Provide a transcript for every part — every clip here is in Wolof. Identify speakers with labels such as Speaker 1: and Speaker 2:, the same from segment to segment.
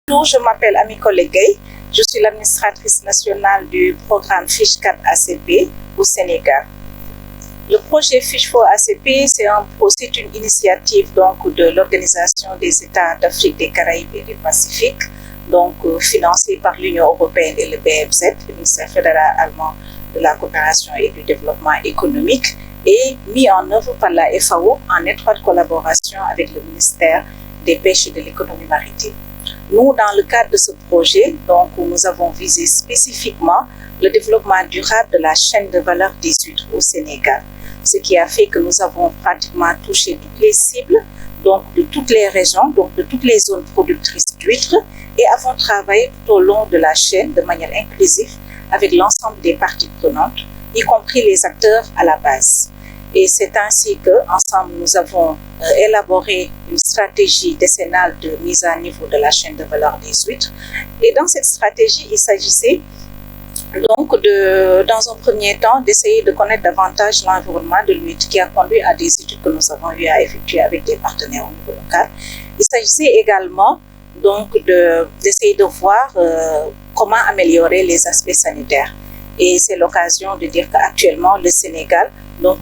Speaker 1: Bonjour, je m'appelle Ami Collegué. Je suis l'administratrice nationale du programme Fiche 4 ACP au Sénégal. Le projet Fiche 4 ACP, c'est une initiative donc, de l'Organisation des États d'Afrique, des Caraïbes et du Pacifique, donc financée par l'Union européenne et le BMZ, le ministère fédéral allemand de la coopération et du développement économique, et mis en œuvre par la FAO en étroite collaboration avec le ministère des Pêches et de l'économie maritime. Nous, dans le cadre de ce projet, donc, nous avons visé spécifiquement le développement durable de la chaîne de valeur des huîtres au Sénégal, ce qui a fait que nous avons pratiquement touché toutes les cibles, donc de toutes les régions, donc de toutes les zones productrices d'huîtres, et avons travaillé tout au long de la chaîne de manière inclusive avec l'ensemble des parties prenantes, y compris les acteurs à la base. Et c'est ainsi qu'ensemble, nous avons élaboré une stratégie décennale de mise à niveau de la chaîne de valeur des huîtres. Et dans cette stratégie, il s'agissait donc, dans un premier temps, d'essayer de connaître davantage l'environnement de l'huître qui a conduit à des études que nous avons eu à effectuer avec des partenaires au niveau local. Il s'agissait également donc d'essayer de voir comment améliorer les aspects sanitaires. Et c'est l'occasion de dire qu'actuellement, le Sénégal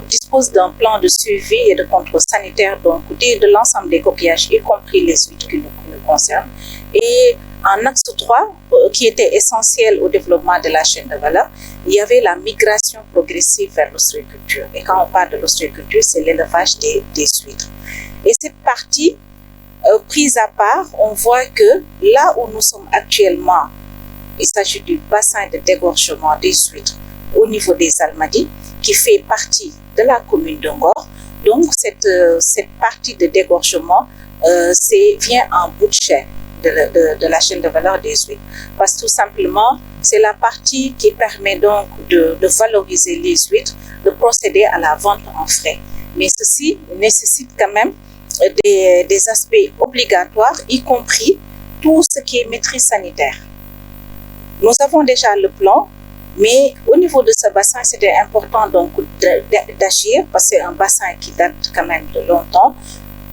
Speaker 1: dispose d'un plan de suivi et de contrôle sanitaire de l'ensemble des coquillages, y compris les huîtres qui nous concernent. Et en axe 3, qui était essentiel au développement de la chaîne de valeur, il y avait la migration progressive vers l'ostréiculture. Et quand on parle de l'ostréiculture, c'est l'élevage des huîtres. Et cette partie, prise à part, on voit que là où nous sommes actuellement, il s'agit du bassin de dégorgement des huîtres au niveau des Almadies, qui fait partie de la commune de Ngor. Donc, cette partie de dégorgement vient en bout de chaîne de la chaîne de valeur des huîtres. Parce que tout simplement, c'est la partie qui permet donc de valoriser les huîtres, de procéder à la vente en frais. Mais ceci nécessite quand même des aspects obligatoires, y compris tout ce qui est maîtrise sanitaire. Nous avons déjà le plan, mais au niveau de ce bassin, c'était important donc d'agir parce que c'est un bassin qui date quand même de longtemps,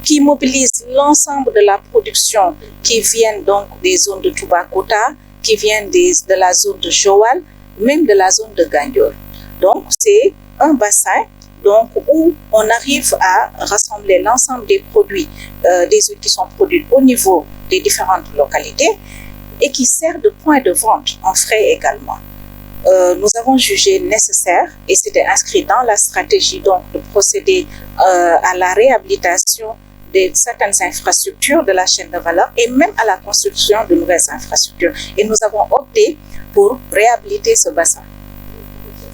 Speaker 1: qui mobilise l'ensemble de la production qui vient donc des zones de Toubacouta, qui viennent de la zone de Joal, même de la zone de Gandiol. Donc, c'est un bassin donc, où on arrive à rassembler l'ensemble des produits, des huiles qui sont produites au niveau des différentes localités et qui sert de point de vente en frais également. Nous avons jugé nécessaire, et c'était inscrit dans la stratégie donc, de procéder à la réhabilitation de certaines infrastructures de la chaîne de valeur et même à la construction de nouvelles infrastructures. Et nous avons opté pour réhabiliter ce bassin.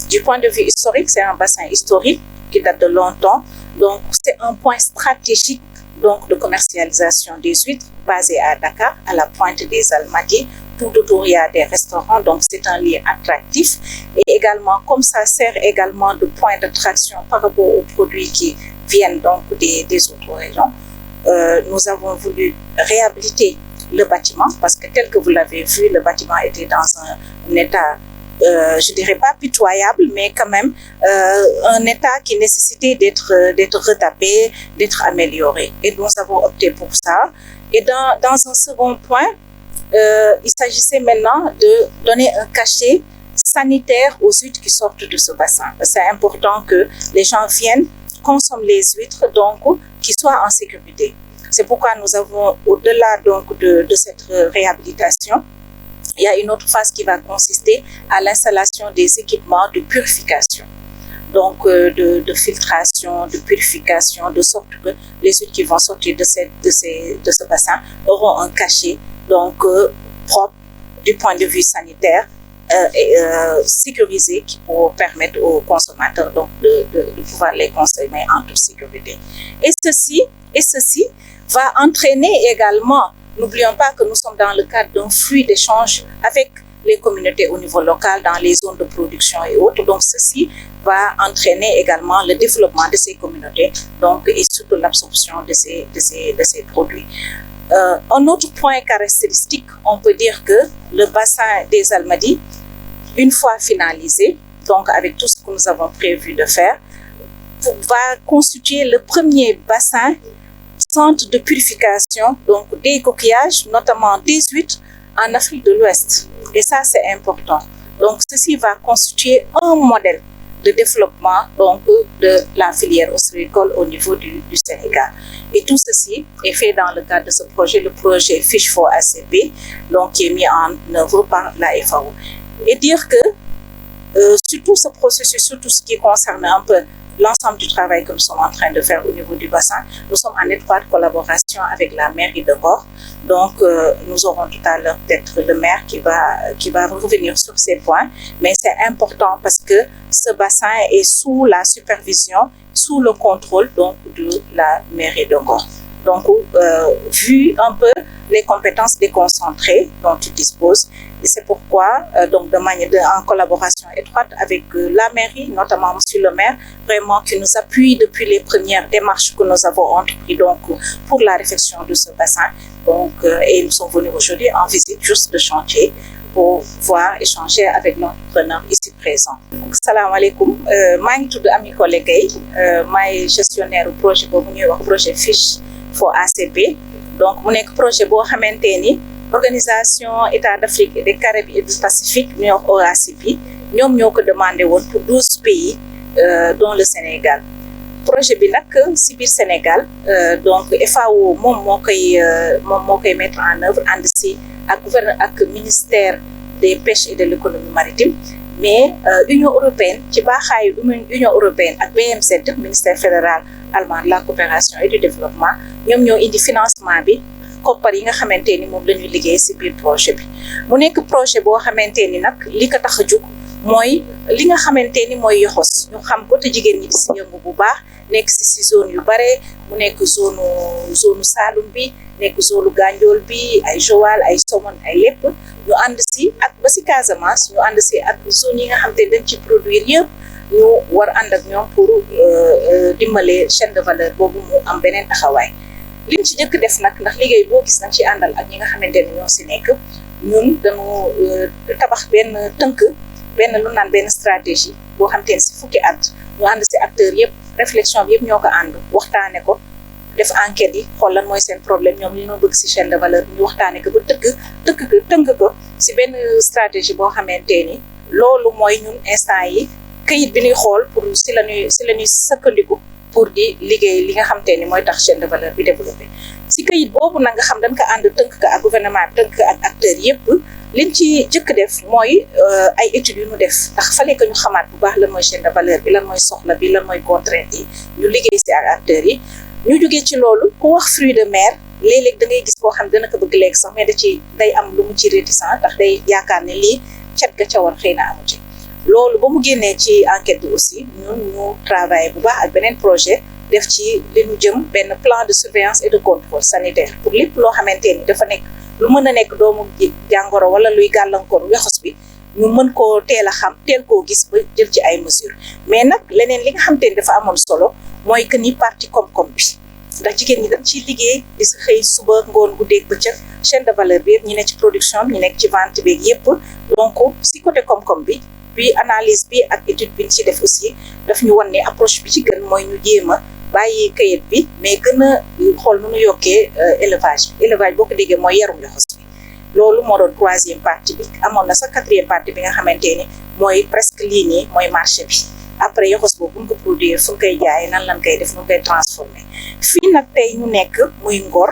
Speaker 1: Du point de vue historique, c'est un bassin historique qui date de longtemps. Donc, c'est un point stratégique donc, de commercialisation des huîtres basé à Dakar, à la pointe des Almadies. Tout autour, il y a des restaurants, donc c'est un lieu attractif. Et également, comme ça sert également de point d'attraction par rapport aux produits qui viennent donc des autres régions, nous avons voulu réhabiliter le bâtiment parce que tel que vous l'avez vu, le bâtiment était dans un état, je dirais pas pitoyable, mais quand même un état qui nécessitait d'être retapé, d'être amélioré. Et nous avons opté pour ça. Et dans un second point, il s'agissait maintenant de donner un cachet sanitaire aux huîtres qui sortent de ce bassin. C'est important que les gens viennent, consomment les huîtres, donc qu'ils soient en sécurité. C'est pourquoi nous avons, au-delà donc de cette réhabilitation, il y a une autre phase qui va consister à l'installation des équipements de purification. Donc, de filtration, de purification, de sorte que les huîtres qui vont sortir de ce bassin auront un cachet donc propre du point de vue sanitaire et sécurisé qui pourra permettre aux consommateurs donc de pouvoir les consommer en toute sécurité. Et ceci va entraîner également, n'oublions pas que nous sommes dans le cadre d'un flux d'échange avec les communautés au niveau local, dans les zones de production et autres. Donc, ceci va entraîner également le développement de ces communautés donc, et surtout l'absorption de ces produits. Un autre point caractéristique, on peut dire que le bassin des Almadies, une fois finalisé, donc avec tout ce que nous avons prévu de faire, va constituer le premier bassin centre de purification donc des coquillages, notamment des huîtres en Afrique de l'Ouest. Et ça, c'est important. Donc, ceci va constituer un modèle de développement donc, de la filière ostréicole au niveau du Sénégal. Et tout ceci est fait dans le cadre de ce projet, le projet Fish for ACP, donc qui est mis en œuvre par la FAO. Et dire que sur tout ce processus, sur tout ce qui concerne un peu l'ensemble du travail que nous sommes en train de faire au niveau du bassin, nous sommes en étroite collaboration avec la mairie de Ngor. Donc, nous aurons tout à l'heure peut-être le maire qui va revenir sur ces points. Mais c'est important parce que ce bassin est sous la supervision, sous le contrôle donc, de la mairie de Ngor. Donc, vu un peu les compétences déconcentrées dont tu disposes, et c'est pourquoi, donc en collaboration étroite avec la mairie, notamment monsieur le maire, vraiment qui nous appuie depuis les premières démarches que nous avons entreprises donc, pour la réfection de ce bassin. Donc, et nous sommes venus aujourd'hui en visite juste de chantier pour pouvoir échanger avec l'entrepreneur ici présent. Salam alaikum, maa ngi tudd Ami Collé Gueye, maay gestionnaire du projet boobu ñuy wax projet Fish for ACP. Donc mu nekk projet boo xamante ni organisation État d'Afrique et des Caraïbes et du Pacifique ñuy wax OACP ñoom ñoo ko demandé woon pour 12 pays dont le Sénégal. Projet bi nag si biir Sénégal donc FAO moom moo koy mettre en œuvre ànd si ak gouverneur ak ministère des pêches et de l'économie maritime, mais Union européenne ci baaxaayu Union européenne ak BMZ ministère fédéral allemand de la coopération et du développement ñoom ñoo indi financement bi koppar yi nga xamante ni moom la ñuy liggéey si biir projet bi. mu nekk projet boo xamante ni nag li ko tax a jóg mooy li nga xamante ni mooy yoxos ñu xam ko te jigéen ñi di si yëngu bu baax nekk si zone yu bare mu nekk zone Saloum bi nekk zone Gandiol bi ay Joal ay Somone ay lépp ñu ànd si ak ba si Casamance ñu ànd si ak zone yi nga xamante ni dañ ci produire yëpp ñu war ànd ak ñoom pour dimbale chaîne de valeur boobu mu am beneen taxawaay. liñ ci jëkk def nag ndax liggéey boo gis nañ ci àndal ak ñi nga xamante ni ñoo si nekk ñun dañu tabax benn tënk benn lu naan benn stratégie boo xamante ni si fukki at ñu ànd si acteurs yëpp réflexion bi yëpp ñoo ko ànd waxtaane ko def enquête yi xool lan mooy seen problème ñoom li ñoo bëgg si chaîne de valeur ñu waxtaane ko ba tënk ko si benn stratégie boo xamante ni loolu mooy ñun instant yi këyit bi ñuy xool pour si la ñuy sëkkandiku pour di liggéey li nga xamante ni mooy tax chaîne de valeur bi développé si këyit boobu nag nga xam dañ ko ànd tënk ko ak gouvernement bi tënk ko ak acteurs yëpp liñ ci jëkk def mooy ay études yu ñu def ndax fallait que ñu xamaat bu baax lan mooy chaîne de valeur bi lan mooy soxla bi lan mooy contrainte yi ñu liggéey si ak acteurs yi ñu jógee ci loolu ku wax fruit de mer léeg-léeg da ngay gis koo xam dana ko bëgg léegi sax mais day am lu mu ci réticent ndax day yaakaar ne lii cet ga ca war xëy na amu ci loolu ba mu génnee ci enquête bi aussi ñun ñu travaillé bu baax ak beneen projet def ci li ñu jëm benn plan de surveillance et de contrôle sanitaire pour lépp loo xamante ni dafa nekk lu mën a nekk doomu jàngoro wala luy gàllankoor yoxos bi ñu mën koo teel a xam teel koo gis ba jël ci ay mesures. mais nag leneen li nga xamante ni dafa amoon solo mooy que ni partie koom-koom bi ndax jigéen ñi dañ ciy liggéey di si xëy suba ngoon guddeeg bëccëg chaîne de valeur bi yëpp ñi nekk ci production bi ñi nekk ci vente beeg yëpp donc si côté koom-koom bi. puis analyse bi ak étude bi ñu ci def aussi daf ñu wan ne approche bi ci gën mooy ñu jéem a bàyyi kayit bi mais gën a xool nu ñu yokkee élevage boo ko déggee mooy yarum yoxos bi loolu moo doon troisième partie bi amoon na sax quatrième partie bi nga xamante ni mooy presque lii nii mooy marché bi après yoxos boobu bu ñu ko produire fu ñu koy jaayee nan lañ koy def nu koy transformer fii nag tey ñu nekk muy Ngor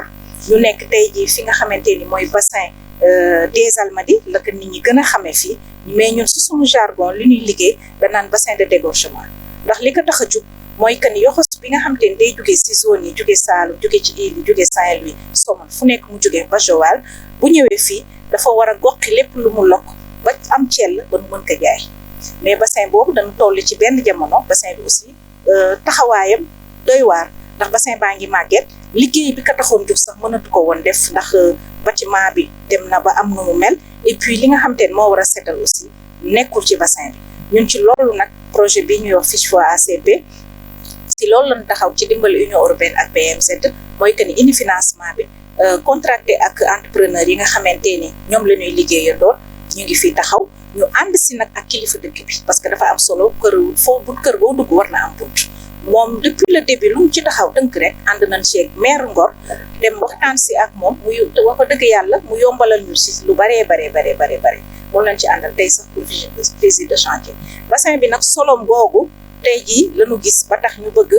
Speaker 1: ñu nekk tey jii fi nga xamante ni mooy bassin des Almadies la ko nit ñi gën a xamee fii mais ñun su suñu jargon li ñuy liggéey danaan bassin de dégorgement ndax li ko tax a jug mooy que ni yoxos bi nga xamante ni day jugee si zone yi jugee Saloum jugee ci île yi jugee Saint-Louis Somone fu nekk mu jugee ba Joal bu ñëwee fii dafa war a goqi lépp lu mu lokk ba am cell ba nu mën ko jaay mais bassin boobu dañu toll ci benn jamono bassin bi aussi taxawaayam doy waar ndax bassin baa ngi màgget liggéey bi ka taxoon jug sax mënatu ko woon def ndax bâtiment bi dem na ba am nu mu mel et puis li nga xamante ne moo war a setal aussi nekkul ci bassin bi ñun ci loolu nag projet bi ñuy wax Fish for ACP si loolu lañ taxaw ci dimbali Union européenne ak BMZ mooy que ni indi financement bi contracté ak entrepreneur yi nga xamante ni ñoom la ñuy liggéeyandoon ñu ngi fii taxaw ñu ànd si nag ak kilifa dëkk bi parce que dafa am solo kër boo dugg war na am bunt moom depuis le début lu mu ci taxaw tënk rek ànd nañ si ak maire Ngor dem waxtaan si ak moom mu te wax ko dëgg yàlla mu yombalal ñu si lu baree bare moom lañ ci àndal tey sax pour visite de chantier. bassin bi nag solom googu tey jii lañu gis ba tax ñu bëgg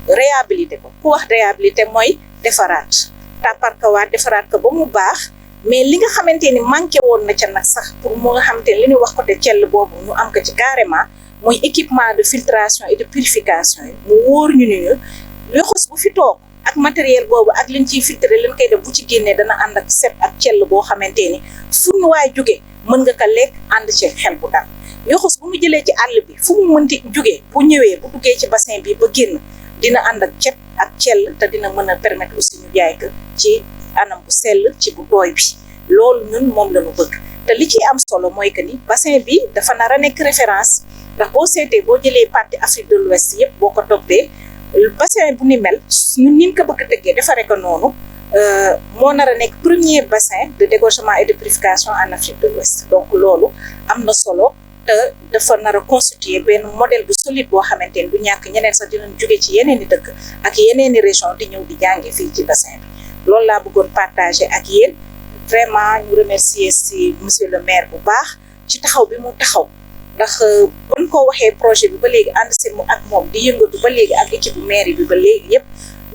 Speaker 1: réhabiliter ko ku wax réhabiliter mooy defaraat tàpparkawaat defaraat ko ba mu baax. mais li nga xamante ni manqué woon na ca nag sax pour mu nga xamante ni li ñuy wax côté Thiel boobu ñu am ko ci carrément mooy équipement de filtration et de purification yi mu wóor ñu ni ñu yoxos bu fi toog ak matériel boobu ak liñ ciy filtré liñ koy def bu ci génnee dana ànd ak set ak Thiel boo xamante ni fu ñu waay jóge mën nga ko lekk ànd ci xel bu dal yoxos bu mu jëlee ci àll bi fu mu mënti jógee bu ñëwee bu duggee ci bassin bi ba génn dina ànd ak cet ak Thiel te dina mën a permettre aussi ñu jaay ko ci anam bu sell ci bu tooy bi loolu ñun moom la ñu bëgg te li ci am solo mooy que ni bassin bi dafa nar a nekk référence ndax boo seetee boo jëlee partie Afrique de l'Ouest yëpp boo ko toppee bassin bu ni mel ñun ni ko bëgg a tëggee defaree ko noonu moo nar a nekk premier bassin de dégorgement et de purification en Afrique de l'Ouest donc loolu am na solo te dafa nar a constituer benn modèle bu solide boo xamante ni du ñàkk ñeneen sax dinañ jóge ci yeneen i dëkk ak yeneen i région di ñëw di jànge fii ci bassin bi loolu laa bëggoon partager ak yéen vraiment ñu remercier si monsieur le maire bu baax ci taxaw bi mu taxaw ndax buñ ko waxee projet bi ba léegi ànd si mu ak moom di yëngatu ba léegi ak équipe bu maire bi ba léegi yëpp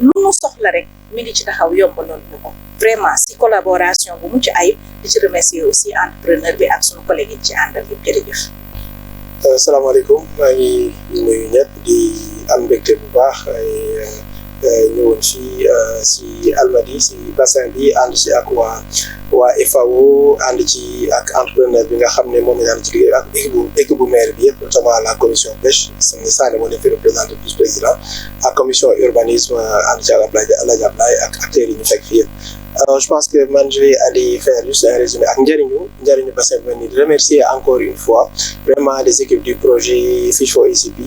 Speaker 1: lu mu soxla rek mi ngi ci taxaw yombaloon ñu ko vraiment si collaboration bu mucc ayib di ci remercier aussi entrepreneur bi ak sunu collègue yi ci àndal yëpp jërëjëf.
Speaker 2: Asalaamaaleykum maa ngi nuyu ñëpp di am mbégte bu baax ñëwoon fii si Almadies si bassin bi ànd ci ak waa FAO ànd ci ak entrepreneur bi nga xam ne moom la ñu ci liggéey ak équipe bu maire bi yëpp notamment la commission pêche Sané moo nekk représenté plus président ak commission urbanisme ànd ci ak Alaaji Ablaye ak acteurs yi ñu fekk fii yëpp. Alors je pense que man je vais aller faire juste un résumé ak njëriñu bassin bi ni remercier encore une fois vraiment les équipes du projet Fish for ACP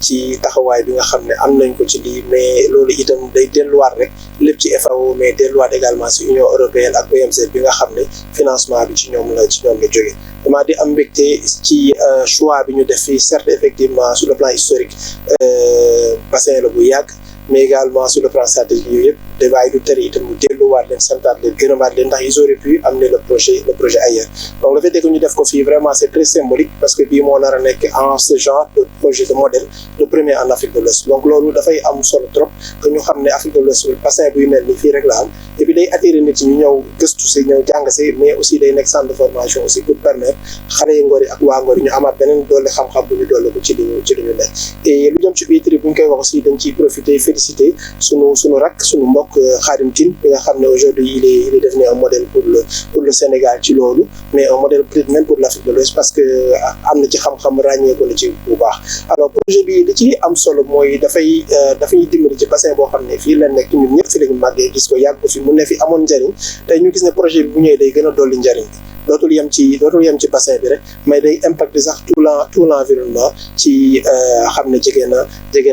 Speaker 2: ci taxawaay bi nga xam ne am nañ ko ci lii mais loolu itam day delluwaat rek lépp ci FAO mais delluwaat également ci Union européenne ak BMZ bi nga xam ne financement bi ci ñoom la jógee vraiment di am mbégte ci choix bi ñu def fii certes effectivement sur le plan historique bassin la bu yàgg mais également sur le plan stratégique yooyu yëpp débat du tere itam mu delluwaat leen santaat leen gërëmaat leen ndax ils auraient pu amener le projet ailleurs donc le fait que ñu def ko fii vraiment c'est très symbolique parce que bii moo nar a nekk en ce genre de projet de modèle le premier en Afrique de l'Ouest donc loolu dafay am solo trop que ñu xam ne Afrique de l'Ouest bassin buy mel ni fii rek la am et puis day attirer nit ñi ñu ñëw gëstu si ñëw jàng si mais aussi day nekk centre de formation aussi pour permettre xale yi Ngor yi ak waa Ngor yi ñu amaat beneen doole xam-xam bu ñu doole ko ci li ñu nekk et lu jëm ci huîtres bu ñu koy wax aussi dañ ciy profiter féliciter sunu rak sunu mbokk Khadim Tine bi nga xam ne aujourd'hui il est devenu un modèle pour le Sénégal ci loolu mais un modèle peut-être même pour l'Afrique de l'Ouest parce que am na ci xam-xam ràññeeku na ci bu baax alors projet bi li ci am solo mooy dafay dimbali ci bassin boo xam ne fii la nekk ñun ñëpp fi lañu màggee gis ko yàgg ko fi mu ne fi amoon njariñ tey ñu gis ne projet bi bu ñëwee day gën a dolli njariñ bi dootul yem ci bassin bi rek mais day impacter sax tout l'environnement ci xam ne jege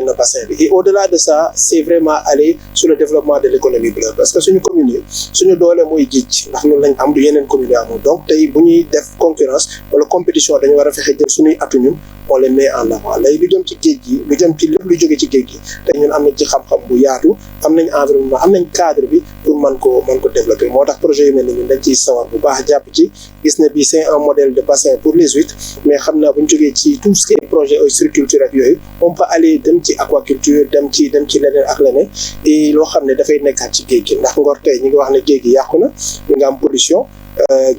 Speaker 2: na bassin bi et au-delà de ça c'est vraiment aller sur le développement de l'économie bleue parce que suñu commune yi suñu doole mooy géej ndax loolu lañ am du yeneen commune yi amul donc tey bu ñuy def concurrence wala compétition dañu war a fexe jël suñuy atu ñun on les met en avant léegi lu jëm ci géej gi lu jëm ci lépp lu jóge ci géej gi tey ñun am nañ ci xam-xam bu yaatu am nañ environnement am nañ cadre bi pour mën ko développer moo tax projet yu mel ni ñun dañ ciy sawar bu baax jàpp ci gis na bi c'est un modèle de bassin pour les huîtres mais xam naa bu ñu jógee ci tout ce qui est projet structure ak yooyu on peut aller dem ci aquaculture dem ci leneen ak leneen et loo xam ne dafay nekkaat ci géej gi ndax Ngor tey ñi ngi wax ne géej gi yàqu na ñu nga am pollution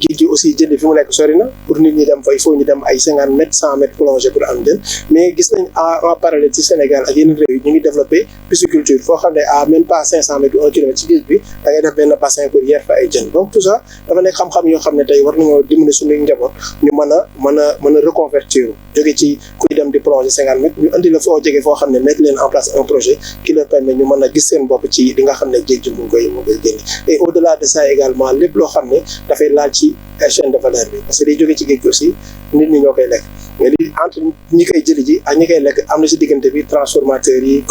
Speaker 2: géej gi aussi jënd fi mu nekk sori na pour nit ñi dem fa il faut ñu dem ay 50 mètres 100 mètres plongée pour am jën mais gis nañ en parallèle ci Sénégal ak yeneen réew yi ñu ngi développé pisciculture foo xam ne à même pas 500 mètres ou 1 kilomètre ci géej bi da ngay def benn bassin pour yeer fa ay jën donc tout ça dafa nekk xam-xam yoo xam ne tey war nañoo dimbali suñuy njaboot ñu mën a reconvertir jóge ci kuy dem di plonger 50 mètres ñu indi la foo jege foo xam ne mettre leen en place un projet qui leur permet ñu mën a gis seen bopp ci li nga xam ne géej gi mu ngi koy génne et au-delà de ça également lépp loo xam ne dafay laal ci chaîne de valeur bi parce que day jóge ci géej gi aussi nit ñi ñoo koy lekk mais li entre ñi koy jëli ji ak ñi koy lekk am na ci diggante bi transformateurs yi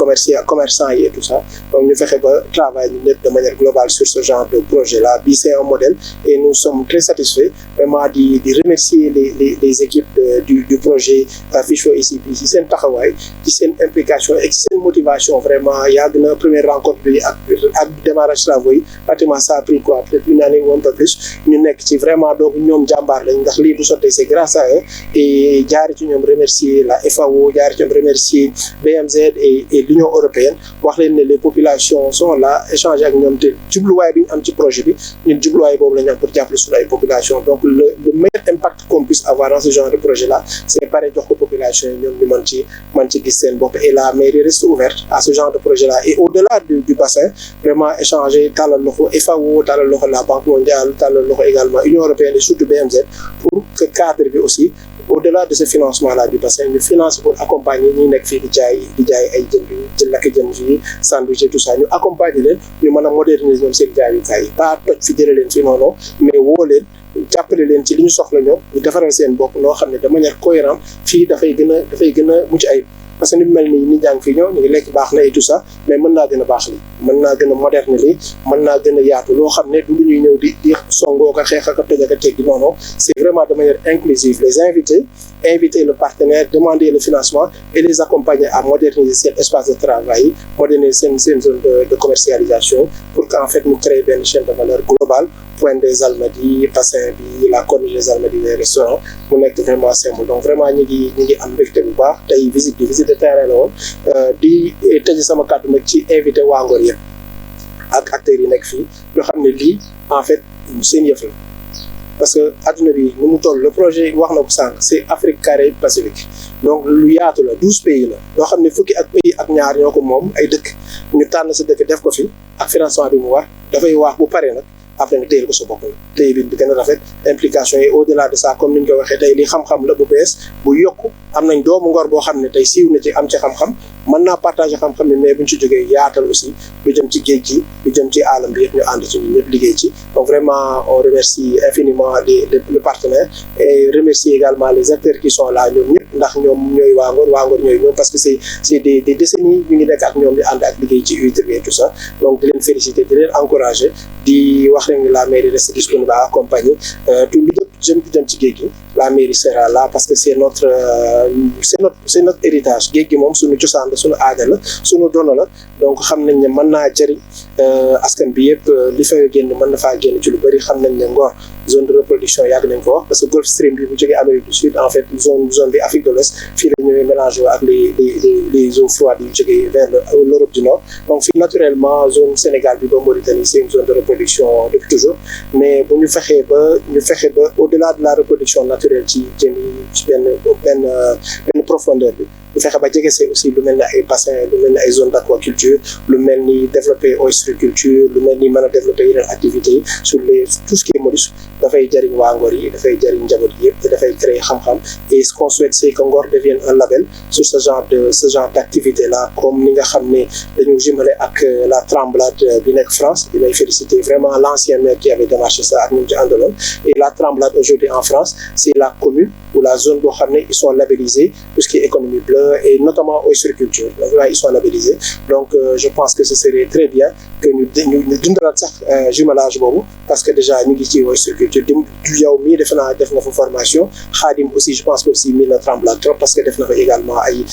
Speaker 2: commerçants yi et tout ça donc ñu fexe ba travail ñu ñëpp de manière globale sur ce genre de projet là bi c'est un modèle et nous sommes très satisfaits vraiment di remercier les équipes du projet Fish for ACP ci seen taxawaay ci seen implication et ci seen motivation vraiment yàgg na première rencontre bi ak démarrage travaux yi pratiquement ça a pris quoi peut-être une année ou un peu plus ñu nekk ci vraiment donc ñoom jàmbaar lañ ndax lii bu sottee c'est grâce à eux et jaari ci ñoom remercier la FAO jaari ci ñoom remercier BMZ et l'Union européenne wax leen ne les populations sont là échanger ak ñoom te jubluwaay bi ñu am ci projet bi ñun jubluwaay boobu la ñu am pour jàppale suñu ay population donc le meilleur impact qu'on puisse avoir dans ce genre de projet là c'est pare jox ko population yi ñoom ñu mën ci gis seen bopp et la mairie reste ouverte à ce genre de projet là et au-delà du bassin vraiment échanger tàllal loxo FAO tàllal loxo la Banque mondiale tàllal loxo également Union européenne et surtout BMZ pour que cadre bi aussi au-delà de ce financement là du bassin ñu finance pour accompagner ñi nekk fii di jaay ay jën lakk jën fii sandwich et tout ça ñu accompagner leen ñu mën a moderniser ñoom seen jaayukaay yi pas toj fi jëlee leen fi noonu mais woo leen jàppale leen ci li ñu soxla ñoom ñu defaral seen bopp noo xam ne de manière cohérente fii dafay gën a mucc ayib parce que ni mel ni nit jàng fii ñëw ñu ngi lekk baax na et tout ça mais mën naa gën a baax li mën naa gën a moderne li mën naa gën a yaatu loo xam ne du lu ñuy ñëw di songoo ko xeex ak a toj ak a teggi non c'est vraiment de manière inclusive les inviter le partenaire demander le financement et les accompagner à moderniser cet espace de travail moderniser seen zone de commercialisation pour qu'en fait ñu créer benn chaîne de valeur globale Pointe des Almadies bassin bi la corniche des Almadies les restaurants mu nekk vraiment simple donc vraiment ñi ngi am mbégte bu baax tey visite de terrain la woon di tëj sama kàddu nag ci invité waa Ngor yëpp ak acteurs yi nekk fii ñoo xam ne lii en fait seen yëf la parce que adduna bi ni mu toll le projet wax na ko sànq c'est Afrique Caraïbes Pacifique donc lu yaatu la 12 pays la loo xam ne fukki ak pays ak ñaar ñoo ko moom ay dëkk ñu tànn sa dëkk def ko fi ak financement bi mu war dafay wax bu paree nag après nga téyel ko sa bopp la téye bi gën a rafet implication yi au-delà de ça comme ni ñu ko waxee tey li xam-xam la bu bees bu yokku am nañ doomu Ngor boo xam ne tey siiw na ci am ci xam-xam mën naa partager xam-xam ni mais buñ ci jógee yaatal aussi lu jëm ci géej gi lu jëm ci alam bi yëpp ñu ànd ci ñun ñëpp liggéey ci donc vraiment on remercie infiniment le partenaire et remercie également les acteurs qui sont là ñoom ñëpp ndax ñoom ñooy waa Ngor ñooy ñoom parce que c'est des décennies ñu ngi nekk ak ñoom di ànd ak liggéey ci huître et tout ça donc di leen féliciter di leen encourager di wax leen ni la mairie reste disponible à accompagner tout lu jëm ci géej gi la mairie sera là parce que c'est notre héritage géej gi moom suñu cosaan la suñu aada la suñu dono la donc xam nañ ne mën naa jëriñ askan bi yëpp li fay génn mën na faa génn ci lu bëri xam nañ ne Ngor zone de reproduction yàgg nañ ko wax parce que Gulf Stream bi bu jógee Amérique du Sud en fait zone bi Afrique de l'Ouest fii la ñëwee mélangé ak les eaux froides yu jógee vers l'Europe du Nord donc fii naturellement zone Sénégal bi ba Mauritanie c'est une zone de reproduction depuis toujours mais bu ñu fexee ba au-delà de la reproduction naturelle ci jën yi ci benn profondeur bi ñu fexe ba jege see aussi lu mel ni ay bassin lu mel ni ay zone d'aquaculture lu mel ni développer oystriculture lu mel ni mën a développer yeneen activités yi sur tout ce qui est mollusque dafay jëriñ waa Ngor yi dafay jëriñ njaboot yi yëpp te dafay créer xam-xam et ce qu'on souhaite c'est que Ngor devienne un label sur ce genre d'activité là comme ni nga xam ne dañu jumelé ak la Tremblade bi nekk France di may féliciter vraiment l'ancien maire qui avait démarché ça ak ñu ci àndaloon et la Tremblade aujourd'hui en France c'est la commune ou la zone boo xam ne ils sont labellisés tout ce qui est économie bleue et notamment oystriculture ils sont labellisés donc je pense que ce serait très bien que ñu dundalaat sax jumelage boobu parce que déjà ñu ngi ci oystriculture du yow mii def na fa formation Khadim aussi je pense que aussi mii na Tremblade trop parce que def na fa également ay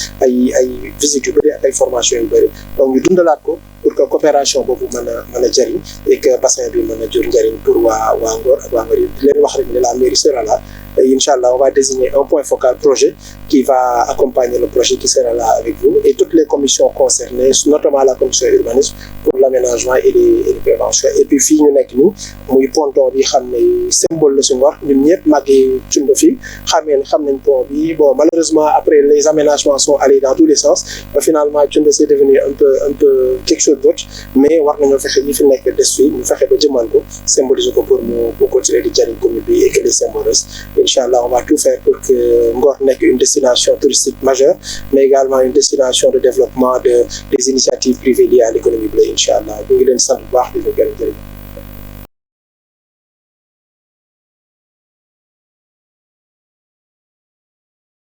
Speaker 2: visites yu bëri ak ay formations yu bëri donc ñu dundalaat ko pour que coopération boobu mën a jëriñ et que bassin bi mën a jur njëriñ pour waa Ngor ak waa Ngor yi leen wax rek ne la mairie sera là et Inch'Allah on va désigner un point focal projet qui va accompagner le projet qui sera là avec vous et toutes les commissions concernées notamment la commission urbanisme pour l'aménagement et les préventions et puis fii ñu nekk nii muy ponton bi xam ne symbole la si Ngor ñun ñëpp màggee Cunda fii xam nañ pont bi bon malheureusement après les aménagements sont allés dans tous les sens finalement Cunda c'est devenu un peu quelque chose d'autre mais war nañoo fexe ñi fi nekk des fii ñu fexe ba jëmal ko symboliser ko pour mu continuer di jëriñ commune bi et que les symboles Inch'Allah on va tout faire pour que Ngor nekk une destination touristique majeure mais également une destination de développement des initiatives privées liées à l'économie bleue Inch'Allah ñu ngi leen sant bu baax di leen gërëm